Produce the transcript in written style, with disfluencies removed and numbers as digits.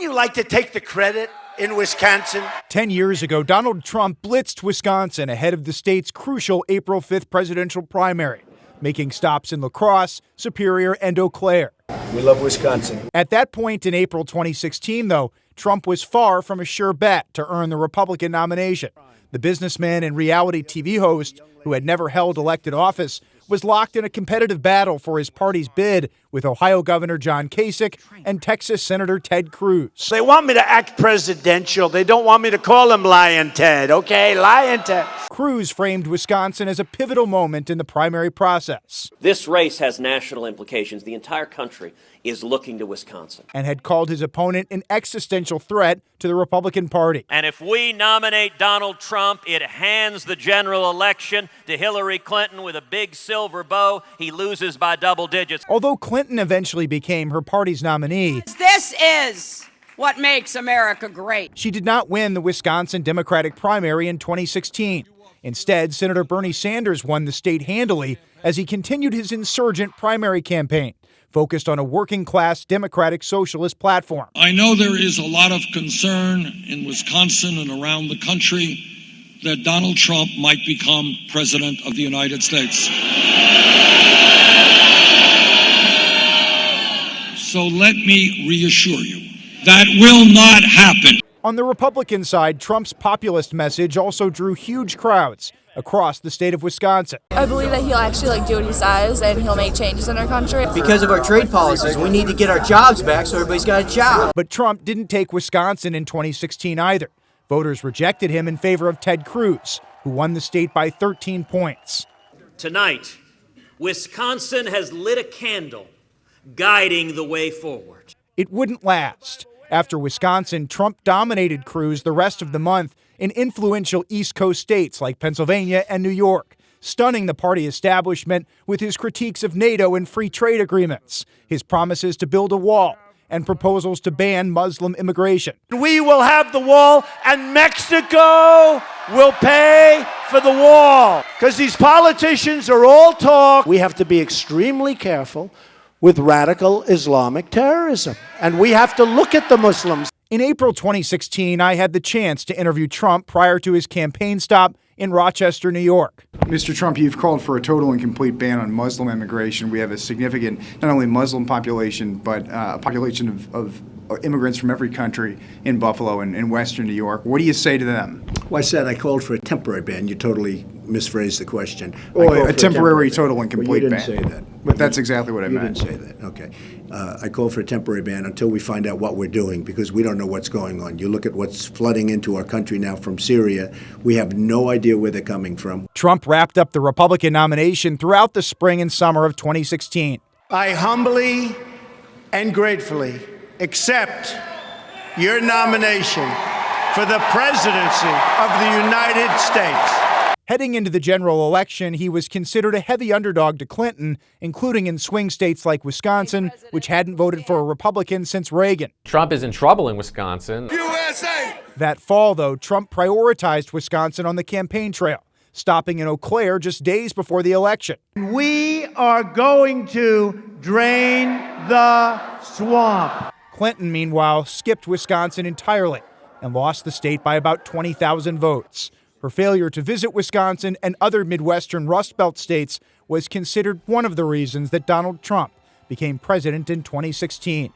you like to take the credit in Wisconsin? 10 years ago, Donald Trump blitzed Wisconsin ahead of the state's crucial April 5th presidential primary, making stops in La Crosse, Superior, and Eau Claire. We love Wisconsin. At that point in April 2016, though, Trump was far from a sure bet to earn the Republican nomination. The businessman and reality TV host, who had never held elected office, was locked in a competitive battle for his party's bid with Ohio Governor John Kasich and Texas Senator Ted Cruz. They want me to act presidential. They don't want me to call him Lyin' Ted, okay? Lyin' Ted. Cruz framed Wisconsin as a pivotal moment in the primary process. This race has national implications. The entire country is looking to Wisconsin. And had called his opponent an existential threat to the Republican Party. And if we nominate Donald Trump, it hands the general election to Hillary Clinton with a big silver bow. He loses by double digits. Although Clinton eventually became her party's nominee, this is what makes America great. She did not win the Wisconsin Democratic primary in 2016. Instead, Senator Bernie Sanders won the state handily as he continued his insurgent primary campaign, focused on a working-class Democratic Socialist platform. I know there is a lot of concern in Wisconsin and around the country that Donald Trump might become president of the United States. So let me reassure you, that will not happen. On the Republican side, Trump's populist message also drew huge crowds across the state of Wisconsin. I believe that he'll actually do what he says and he'll make changes in our country. Because of our trade policies, we need to get our jobs back so everybody's got a job. But Trump didn't take Wisconsin in 2016 either. Voters rejected him in favor of Ted Cruz, who won the state by 13 points. Tonight, Wisconsin has lit a candle guiding the way forward. It wouldn't last. After Wisconsin, Trump dominated Cruz the rest of the month in influential East Coast states like Pennsylvania and New York, stunning the party establishment with his critiques of NATO and free trade agreements, his promises to build a wall, and proposals to ban Muslim immigration. We will have the wall, and Mexico will pay for the wall. Because these politicians are all talk. We have to be extremely careful with radical Islamic terrorism. And we have to look at the Muslims. In April 2016, I had the chance to interview Trump prior to his campaign stop in Rochester, New York. Mr. Trump, you've called for a total and complete ban on Muslim immigration. We have a significant, not only Muslim population, but a population of immigrants from every country in Buffalo and in Western New York. What do you say to them? Well, I said I called for a temporary ban. You totally misphrased the question. Oh, a temporary total and complete ban. You didn't say that. But that's exactly what I meant. You didn't say that. Okay. I called for a temporary ban until we find out what we're doing, because we don't know what's going on. You look at what's flooding into our country now from Syria. We have no idea where they're coming from. Trump wrapped up the Republican nomination throughout the spring and summer of 2016. I humbly and gratefully accept your nomination for the presidency of the United States. Heading into the general election, he was considered a heavy underdog to Clinton, including in swing states like Wisconsin, which hadn't voted for a Republican since Reagan. Trump is in trouble in Wisconsin. USA! That fall, though, Trump prioritized Wisconsin on the campaign trail, stopping in Eau Claire just days before the election. We are going to drain the swamp. Clinton, meanwhile, skipped Wisconsin entirely and lost the state by about 20,000 votes. Her failure to visit Wisconsin and other Midwestern Rust Belt states was considered one of the reasons that Donald Trump became president in 2016.